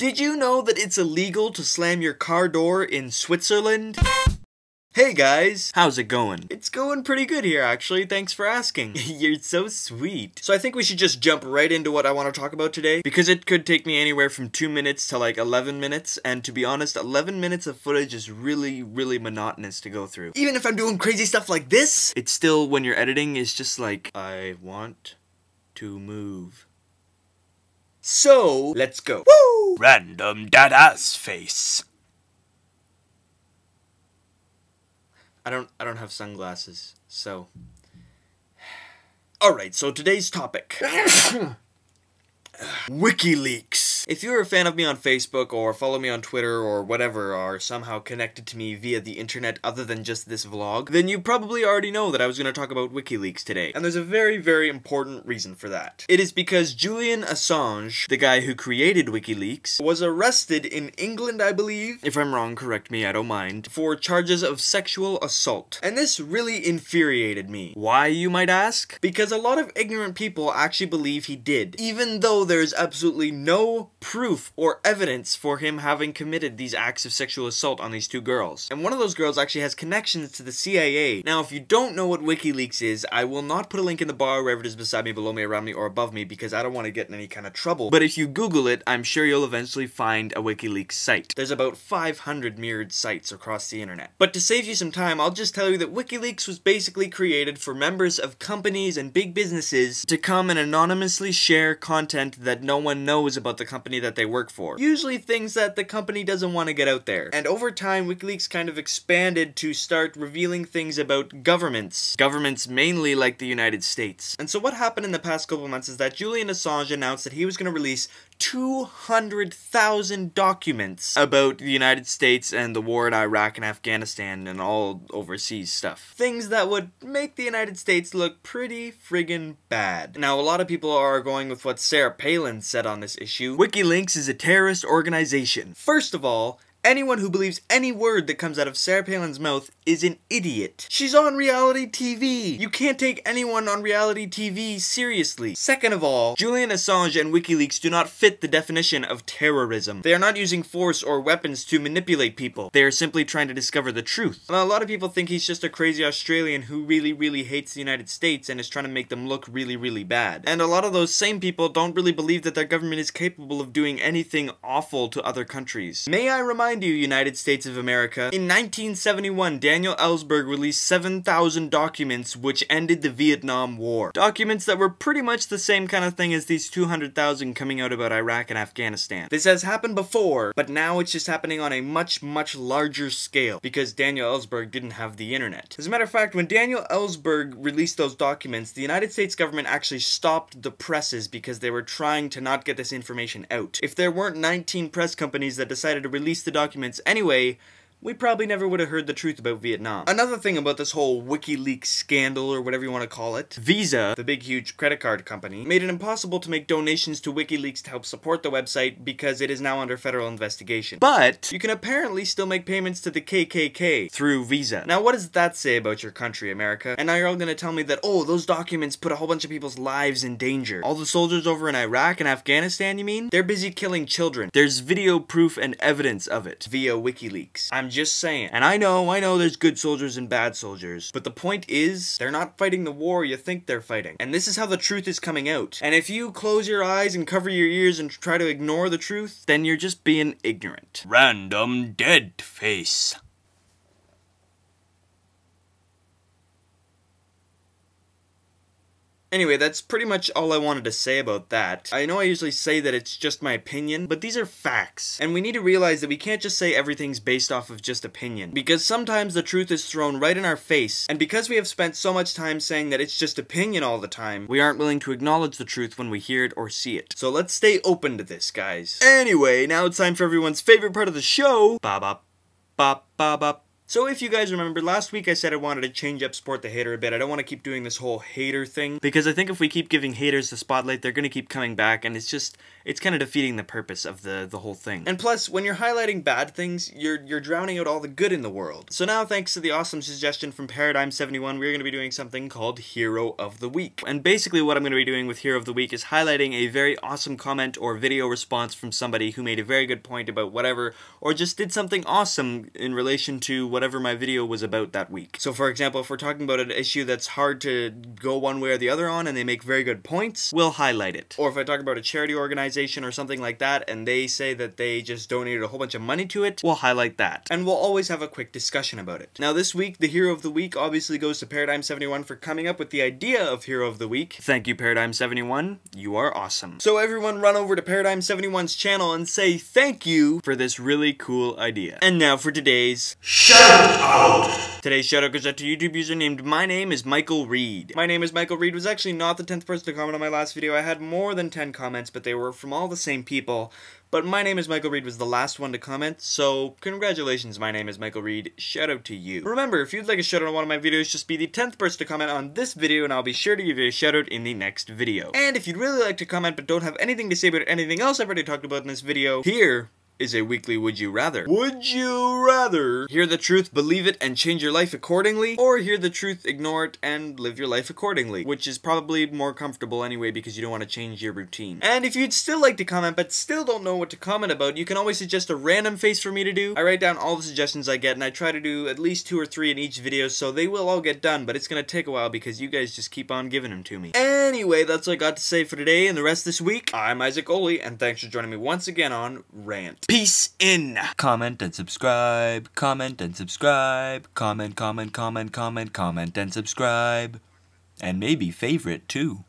Did you know that it's illegal to slam your car door in Switzerland? Hey guys, how's it going? It's going pretty good here actually, thanks for asking. You're so sweet. So I think we should just jump right into what I want to talk about today, because it could take me anywhere from 2 minutes to like 11 minutes, and to be honest, 11 minutes of footage is really monotonous to go through. Even if I'm doing crazy stuff like this, it's still, when you're editing, is just like, I want to move. So, let's go. Woo! Random dada's face. I don't have sunglasses, so. Alright, so today's topic. Wikileaks. If you're a fan of me on Facebook, or follow me on Twitter, or whatever, are somehow connected to me via the internet other than just this vlog, then you probably already know that I was going to talk about Wikileaks today. And there's a very important reason for that. It is because Julian Assange, the guy who created Wikileaks, was arrested in England, I believe. If I'm wrong, correct me, I don't mind. For charges of sexual assault. And this really infuriated me. Why, you might ask? Because a lot of ignorant people actually believe he did, even though there's absolutely no proof or evidence for him having committed these acts of sexual assault on these two girls. And one of those girls actually has connections to the CIA. Now, if you don't know what Wikileaks is, I will not put a link in the bar wherever it is beside me, below me, around me, or above me, because I don't want to get in any kind of trouble. But if you Google it, I'm sure you'll eventually find a Wikileaks site. There's about 500 mirrored sites across the internet. But to save you some time, I'll just tell you that Wikileaks was basically created for members of companies and big businesses to come and anonymously share content that no one knows about the company that they work for. Usually things that the company doesn't want to get out there. And over time, Wikileaks kind of expanded to start revealing things about governments. Governments mainly like the United States. And so what happened in the past couple months is that Julian Assange announced that he was going to release 200,000 documents about the United States and the war in Iraq and Afghanistan and all overseas stuff. Things that would make the United States look pretty friggin' bad. Now, a lot of people are going with what Sarah Palin said on this issue. Wikileaks is a terrorist organization. First of all, anyone who believes any word that comes out of Sarah Palin's mouth is an idiot. She's on reality TV. You can't take anyone on reality TV seriously. Second of all, Julian Assange and Wikileaks do not fit the definition of terrorism. They are not using force or weapons to manipulate people. They are simply trying to discover the truth. And a lot of people think he's just a crazy Australian who really hates the United States and is trying to make them look really bad. And a lot of those same people don't really believe that their government is capable of doing anything awful to other countries. May I remind you, United States of America, in 1971, Daniel Ellsberg released 7,000 documents which ended the Vietnam War. Documents that were pretty much the same kind of thing as these 200,000 coming out about Iraq and Afghanistan. This has happened before, but now it's just happening on a much larger scale, because Daniel Ellsberg didn't have the internet. As a matter of fact, when Daniel Ellsberg released those documents, the United States government actually stopped the presses because they were trying to not get this information out. If there weren't 19 press companies that decided to release the documents anyway, we probably never would have heard the truth about Vietnam. Another thing about this whole WikiLeaks scandal, or whatever you want to call it, Visa, the big huge credit card company, made it impossible to make donations to WikiLeaks to help support the website because it is now under federal investigation. But you can apparently still make payments to the KKK through Visa. Now, what does that say about your country, America? And now you're all gonna tell me that, oh, those documents put a whole bunch of people's lives in danger. All the soldiers over in Iraq and Afghanistan, you mean? They're busy killing children. There's video proof and evidence of it via WikiLeaks. I'm just saying. And I know there's good soldiers and bad soldiers, but the point is, they're not fighting the war you think they're fighting. And this is how the truth is coming out. And if you close your eyes and cover your ears and try to ignore the truth, then you're just being ignorant. Random dead face. Anyway, that's pretty much all I wanted to say about that. I know I usually say that it's just my opinion, but these are facts. And we need to realize that we can't just say everything's based off of just opinion. Because sometimes the truth is thrown right in our face, and because we have spent so much time saying that it's just opinion all the time, we aren't willing to acknowledge the truth when we hear it or see it. So let's stay open to this, guys. Anyway, now it's time for everyone's favorite part of the show. Ba-bop, bop. So if you guys remember, last week I said I wanted to change up Support the Hater a bit. I don't want to keep doing this whole hater thing, because I think if we keep giving haters the spotlight, they're going to keep coming back, and it's just, it's kind of defeating the purpose of the whole thing. And plus, when you're highlighting bad things, you're drowning out all the good in the world. So now, thanks to the awesome suggestion from Paradigm71, we're going to be doing something called Hero of the Week. And basically what I'm going to be doing with Hero of the Week is highlighting a very awesome comment or video response from somebody who made a very good point about whatever, or just did something awesome in relation to whatever my video was about that week. So for example, if we're talking about an issue that's hard to go one way or the other on and they make very good points, we'll highlight it. Or if I talk about a charity organization or something like that and they say that they just donated a whole bunch of money to it, we'll highlight that. And we'll always have a quick discussion about it. Now this week, the Hero of the Week obviously goes to Paradigm71 for coming up with the idea of Hero of the Week. Thank you, Paradigm71. You are awesome. So everyone run over to Paradigm71's channel and say thank you for this really cool idea. And now for today's shout out. Today's shout out goes out to a YouTube user named My Name is Michael Reed. My Name is Michael Reed was actually not the 10th person to comment on my last video. I had more than 10 comments, but they were from all the same people. But My Name is Michael Reed was the last one to comment, so congratulations, My Name is Michael Reed. Shout out to you. Remember, if you'd like a shout out on one of my videos, just be the 10th person to comment on this video and I'll be sure to give you a shout out in the next video. And if you'd really like to comment but don't have anything to say about anything else I've already talked about in this video, here is a weekly Would You Rather. Would you rather hear the truth, believe it, and change your life accordingly, or hear the truth, ignore it, and live your life accordingly? Which is probably more comfortable anyway because you don't want to change your routine. And if you'd still like to comment but still don't know what to comment about, you can always suggest a random face for me to do. I write down all the suggestions I get and I try to do at least 2 or 3 in each video, so they will all get done, but it's gonna take a while because you guys just keep on giving them to me. Anyway, that's all I got to say for today and the rest this week. I'm Isaac Oley, and thanks for joining me once again on Rant. Peace in. Comment and subscribe, comment and subscribe, comment and subscribe, and maybe favorite too.